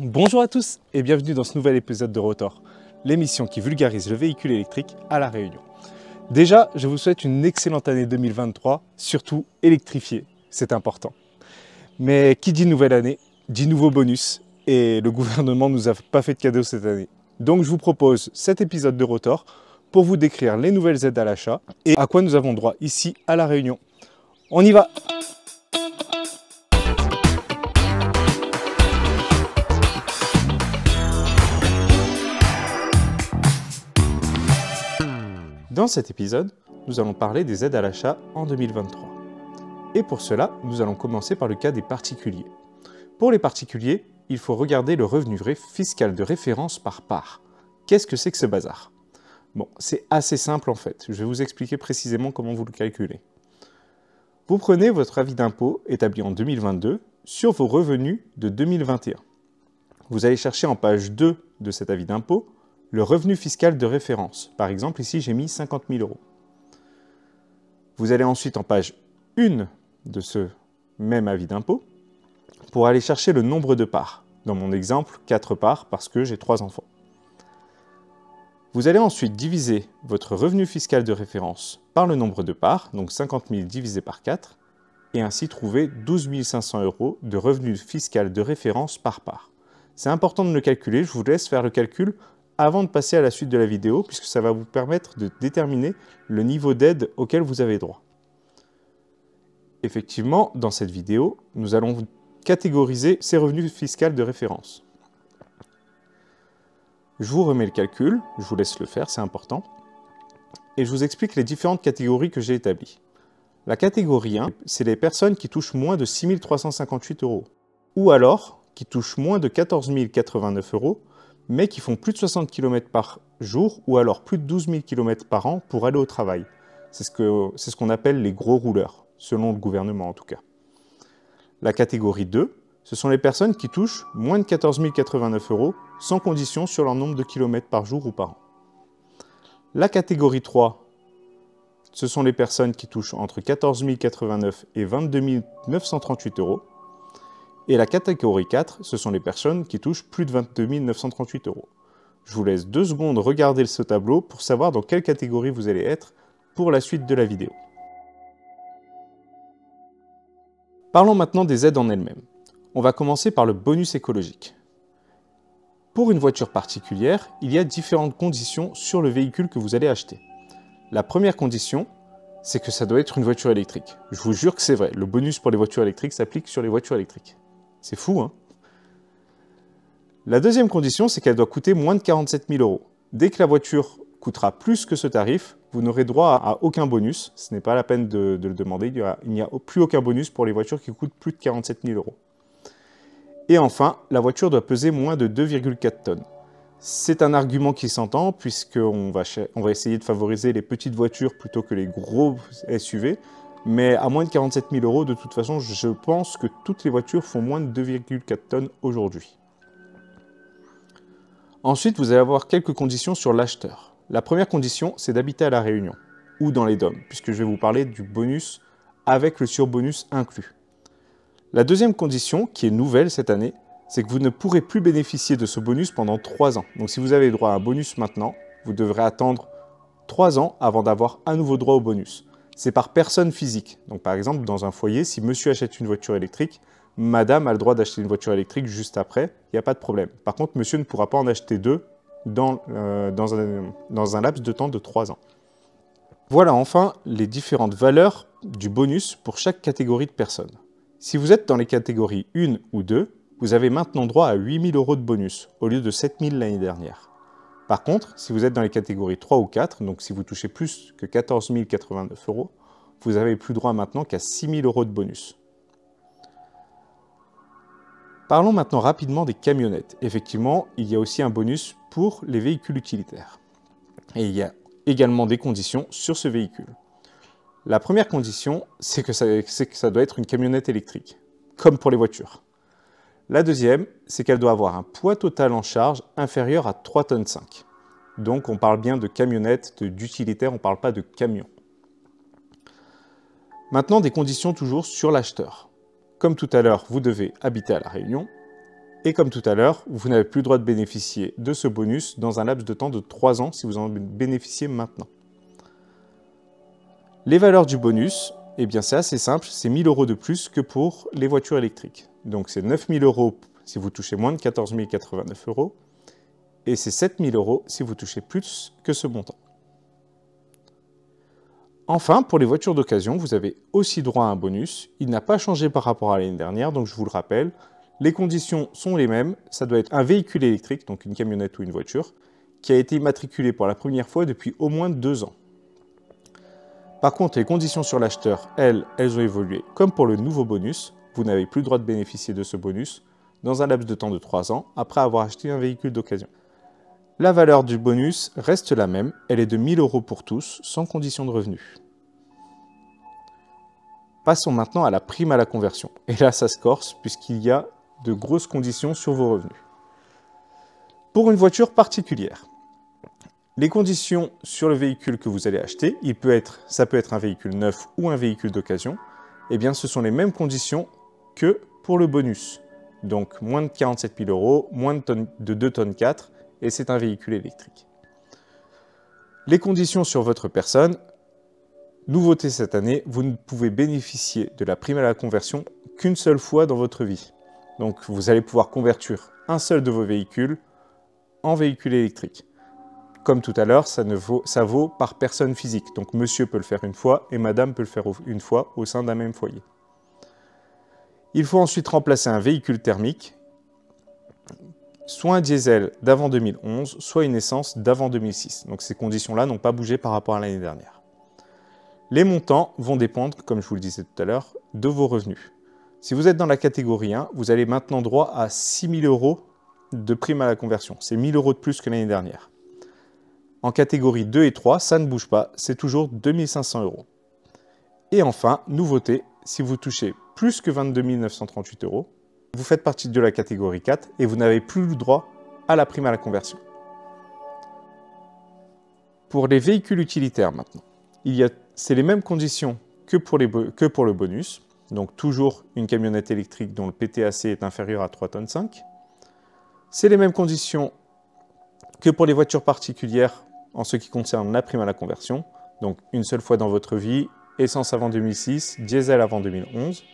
Bonjour à tous et bienvenue dans ce nouvel épisode de Rotor, l'émission qui vulgarise le véhicule électrique à La Réunion. Déjà, je vous souhaite une excellente année 2023, surtout électrifiée, c'est important. Mais qui dit nouvelle année, dit nouveau bonus, et le gouvernement ne nous a pas fait de cadeau cette année. Donc je vous propose cet épisode de Rotor pour vous décrire les nouvelles aides à l'achat et à quoi nous avons droit ici à La Réunion. On y va! Dans cet épisode, nous allons parler des aides à l'achat en 2023. Et pour cela, nous allons commencer par le cas des particuliers. Pour les particuliers, il faut regarder le revenu fiscal de référence par part. Qu'est-ce que c'est que ce bazar? Bon, c'est assez simple en fait. Je vais vous expliquer précisément comment vous le calculez. Vous prenez votre avis d'impôt établi en 2022 sur vos revenus de 2021. Vous allez chercher en page 2 de cet avis d'impôt le revenu fiscal de référence. Par exemple, ici, j'ai mis 50 000 €. Vous allez ensuite en page 1 de ce même avis d'impôt pour aller chercher le nombre de parts. Dans mon exemple, 4 parts parce que j'ai 3 enfants. Vous allez ensuite diviser votre revenu fiscal de référence par le nombre de parts, donc 50 000 divisé par 4, et ainsi trouver 12 500 € de revenu fiscal de référence par part. C'est important de le calculer, je vous laisse faire le calcul avant de passer à la suite de la vidéo, puisque ça va vous permettre de déterminer le niveau d'aide auquel vous avez droit. Effectivement, dans cette vidéo, nous allons catégoriser ces revenus fiscaux de référence. Je vous remets le calcul, je vous laisse le faire, c'est important, et je vous explique les différentes catégories que j'ai établies. La catégorie 1, c'est les personnes qui touchent moins de 6 358 €, ou alors qui touchent moins de 14 089 €, mais qui font plus de 60 km par jour ou alors plus de 12 000 km par an pour aller au travail. C'est ce qu'on appelle les gros rouleurs, selon le gouvernement en tout cas. La catégorie 2, ce sont les personnes qui touchent moins de 14 089 € sans condition sur leur nombre de kilomètres par jour ou par an. La catégorie 3, ce sont les personnes qui touchent entre 14 089 et 22 938 €. Et la catégorie 4, ce sont les personnes qui touchent plus de 22 938 €. Je vous laisse 2 secondes regarder ce tableau pour savoir dans quelle catégorie vous allez être pour la suite de la vidéo. Parlons maintenant des aides en elles-mêmes. On va commencer par le bonus écologique. Pour une voiture particulière, il y a différentes conditions sur le véhicule que vous allez acheter. La première condition, c'est que ça doit être une voiture électrique. Je vous jure que c'est vrai, le bonus pour les voitures électriques s'applique sur les voitures électriques. C'est fou, hein? La deuxième condition, c'est qu'elle doit coûter moins de 47 000 €. Dès que la voiture coûtera plus que ce tarif, vous n'aurez droit à aucun bonus. Ce n'est pas la peine de le demander. Il n'y a plus aucun bonus pour les voitures qui coûtent plus de 47 000 €. Et enfin, la voiture doit peser moins de 2,4 tonnes. C'est un argument qui s'entend puisqu'on va essayer de favoriser les petites voitures plutôt que les gros SUV. Mais à moins de 47 000 €, de toute façon, je pense que toutes les voitures font moins de 2,4 tonnes aujourd'hui. Ensuite, vous allez avoir quelques conditions sur l'acheteur. La première condition, c'est d'habiter à La Réunion, ou dans les DOM, puisque je vais vous parler du bonus avec le surbonus inclus. La deuxième condition, qui est nouvelle cette année, c'est que vous ne pourrez plus bénéficier de ce bonus pendant 3 ans. Donc si vous avez droit à un bonus maintenant, vous devrez attendre 3 ans avant d'avoir à nouveau droit au bonus. C'est par personne physique. Donc par exemple, dans un foyer, si monsieur achète une voiture électrique, madame a le droit d'acheter une voiture électrique juste après, il n'y a pas de problème. Par contre, monsieur ne pourra pas en acheter 2 dans un laps de temps de 3 ans. Voilà enfin les différentes valeurs du bonus pour chaque catégorie de personnes. Si vous êtes dans les catégories 1 ou 2, vous avez maintenant droit à 8 000 € de bonus, au lieu de 7 000 l'année dernière. Par contre, si vous êtes dans les catégories 3 ou 4, donc si vous touchez plus que 14 089 €, vous n'avez plus droit maintenant qu'à 6 000 € de bonus. Parlons maintenant rapidement des camionnettes. Effectivement, il y a aussi un bonus pour les véhicules utilitaires. Et il y a également des conditions sur ce véhicule. La première condition, c'est que ça doit être une camionnette électrique, comme pour les voitures. La deuxième, c'est qu'elle doit avoir un poids total en charge inférieur à 3,5 tonnes. Donc on parle bien de camionnette, d'utilitaire, on ne parle pas de camion. Maintenant, des conditions toujours sur l'acheteur. Comme tout à l'heure, vous devez habiter à La Réunion Et comme tout à l'heure, vous n'avez plus le droit de bénéficier de ce bonus dans un laps de temps de 3 ans si vous en bénéficiez maintenant. Les valeurs du bonus, eh bien c'est assez simple, c'est 1 000 € de plus que pour les voitures électriques. Donc c'est 9 000 € si vous touchez moins de 14 089 €, et c'est 7 000 € si vous touchez plus que ce montant. Enfin, pour les voitures d'occasion, vous avez aussi droit à un bonus. Il n'a pas changé par rapport à l'année dernière, donc je vous le rappelle. Les conditions sont les mêmes. Ça doit être un véhicule électrique, donc une camionnette ou une voiture, qui a été immatriculé pour la première fois depuis au moins 2 ans. Par contre, les conditions sur l'acheteur, elles ont évolué. Comme pour le nouveau bonus, vous n'avez plus le droit de bénéficier de ce bonus dans un laps de temps de 3 ans après avoir acheté un véhicule d'occasion. La valeur du bonus reste la même, elle est de 1 000 € pour tous, sans condition de revenu. Passons maintenant à la prime à la conversion. Et là, ça se corse, puisqu'il y a de grosses conditions sur vos revenus. Pour une voiture particulière, les conditions sur le véhicule que vous allez acheter, ça peut être un véhicule neuf ou un véhicule d'occasion, eh bien ce sont les mêmes conditions que pour le bonus. Donc moins de 47 000 €, moins de 2 tonnes 4, et c'est un véhicule électrique. Les conditions sur votre personne, nouveauté cette année, vous ne pouvez bénéficier de la prime à la conversion qu'une seule fois dans votre vie. Donc vous allez pouvoir convertir un seul de vos véhicules en véhicule électrique. Comme tout à l'heure, ça vaut par personne physique. Donc monsieur peut le faire une fois et madame peut le faire une fois au sein d'un même foyer. Il faut ensuite remplacer un véhicule thermique, soit un diesel d'avant 2011, soit une essence d'avant 2006. Donc ces conditions-là n'ont pas bougé par rapport à l'année dernière. Les montants vont dépendre, comme je vous le disais tout à l'heure, de vos revenus. Si vous êtes dans la catégorie 1, vous avez maintenant droit à 6 000 € de prime à la conversion. C'est 1 000 € de plus que l'année dernière. En catégorie 2 et 3, ça ne bouge pas, c'est toujours 2 500 €. Et enfin, nouveauté, si vous touchez plus que 22 938 €, vous faites partie de la catégorie 4 et vous n'avez plus le droit à la prime à la conversion. Pour les véhicules utilitaires maintenant, c'est les mêmes conditions que pour le bonus. Donc toujours une camionnette électrique dont le PTAC est inférieur à 3 tonnes 5. C'est les mêmes conditions que pour les voitures particulières en ce qui concerne la prime à la conversion. Donc une seule fois dans votre vie, essence avant 2006, diesel avant 2011.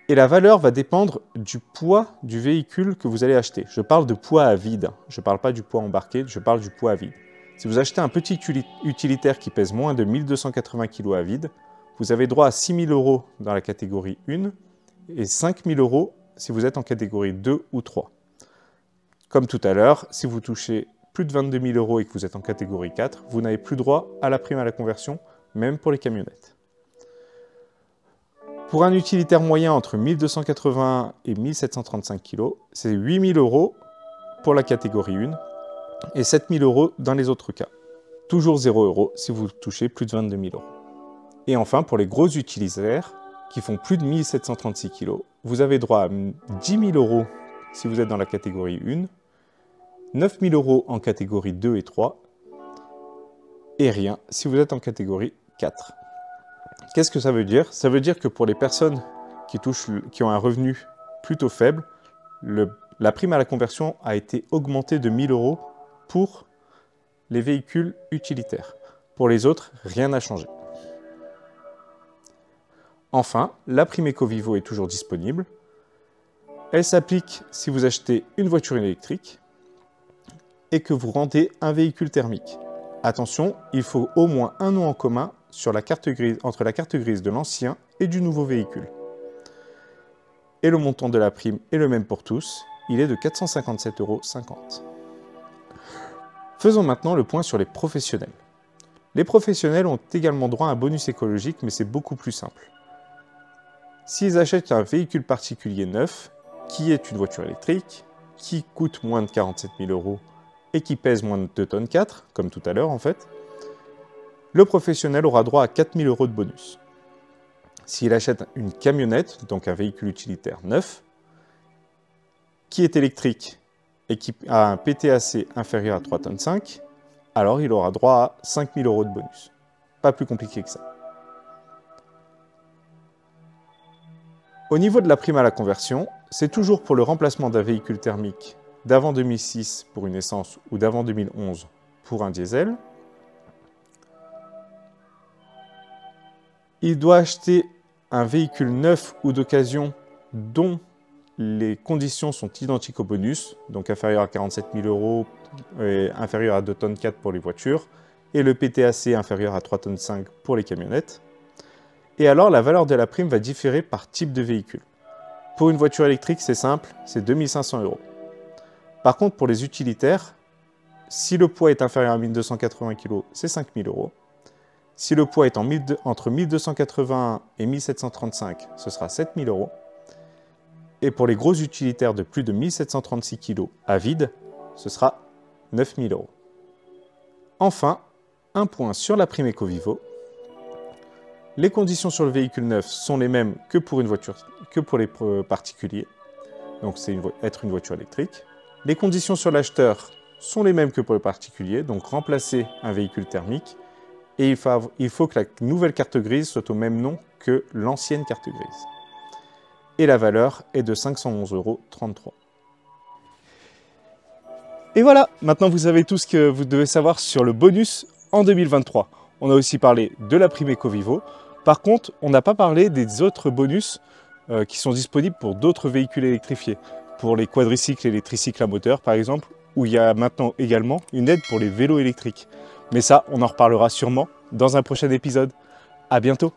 Et la valeur va dépendre du poids du véhicule que vous allez acheter. Je parle de poids à vide, je ne parle pas du poids embarqué, je parle du poids à vide. Si vous achetez un petit utilitaire qui pèse moins de 1280 kg à vide, vous avez droit à 6 000 € dans la catégorie 1 et 5 000 € si vous êtes en catégorie 2 ou 3. Comme tout à l'heure, si vous touchez plus de 22 000 € et que vous êtes en catégorie 4, vous n'avez plus droit à la prime à la conversion, même pour les camionnettes. Pour un utilitaire moyen entre 1280 et 1735 kg, c'est 8 000 € pour la catégorie 1 et 7 000 € dans les autres cas. Toujours 0 € si vous touchez plus de 22 000 €. Et enfin, pour les gros utilitaires qui font plus de 1736 kg, vous avez droit à 10 000 € si vous êtes dans la catégorie 1, 9 000 € en catégorie 2 et 3, et rien si vous êtes en catégorie 4. Qu'est-ce que ça veut dire? Ça veut dire que pour les personnes qui ont un revenu plutôt faible, la prime à la conversion a été augmentée de 1 000 € pour les véhicules utilitaires. Pour les autres, rien n'a changé. Enfin, la prime Ecovivo est toujours disponible. Elle s'applique si vous achetez une voiture électrique et que vous rendez un véhicule thermique. Attention, il faut au moins un nom en commun entre la carte grise de l'ancien et du nouveau véhicule. Et le montant de la prime est le même pour tous, il est de 457,50 €. Faisons maintenant le point sur les professionnels. Les professionnels ont également droit à un bonus écologique, mais c'est beaucoup plus simple. S'ils achètent un véhicule particulier neuf, qui est une voiture électrique, qui coûte moins de 47 000 € et qui pèse moins de 2 tonnes 4, comme tout à l'heure en fait, le professionnel aura droit à 4 000 € de bonus. S'il achète une camionnette, donc un véhicule utilitaire neuf, qui est électrique et qui a un PTAC inférieur à 3 tonnes 5, alors il aura droit à 5 000 € de bonus. Pas plus compliqué que ça. Au niveau de la prime à la conversion, c'est toujours pour le remplacement d'un véhicule thermique d'avant 2006 pour une essence ou d'avant 2011 pour un diesel. Il doit acheter un véhicule neuf ou d'occasion dont les conditions sont identiques au bonus, donc inférieur à 47 000 € et inférieur à 2,4 tonnes pour les voitures, et le PTAC inférieur à 3,5 tonnes pour les camionnettes. Et alors, la valeur de la prime va différer par type de véhicule. Pour une voiture électrique, c'est simple, c'est 2 500 €. Par contre, pour les utilitaires, si le poids est inférieur à 1280 kg, c'est 5 000 €. Si le poids est entre 1281 et 1735, ce sera 7 000 €. Et pour les gros utilitaires de plus de 1736 kg à vide, ce sera 9 000 €. Enfin, un point sur la prime Ecovivo. Les conditions sur le véhicule neuf sont les mêmes que pour les particuliers. Donc c'est être une voiture électrique. Les conditions sur l'acheteur sont les mêmes que pour le particulier, donc remplacer un véhicule thermique. Et il faut que la nouvelle carte grise soit au même nom que l'ancienne carte grise. Et la valeur est de 511,33 €. Et voilà, maintenant vous savez tout ce que vous devez savoir sur le bonus en 2023. On a aussi parlé de la prime Ecovivo. Par contre, on n'a pas parlé des autres bonus qui sont disponibles pour d'autres véhicules électrifiés. Pour les quadricycles et les tricycles à moteur par exemple, où il y a maintenant également une aide pour les vélos électriques. Mais ça, on en reparlera sûrement dans un prochain épisode. À bientôt!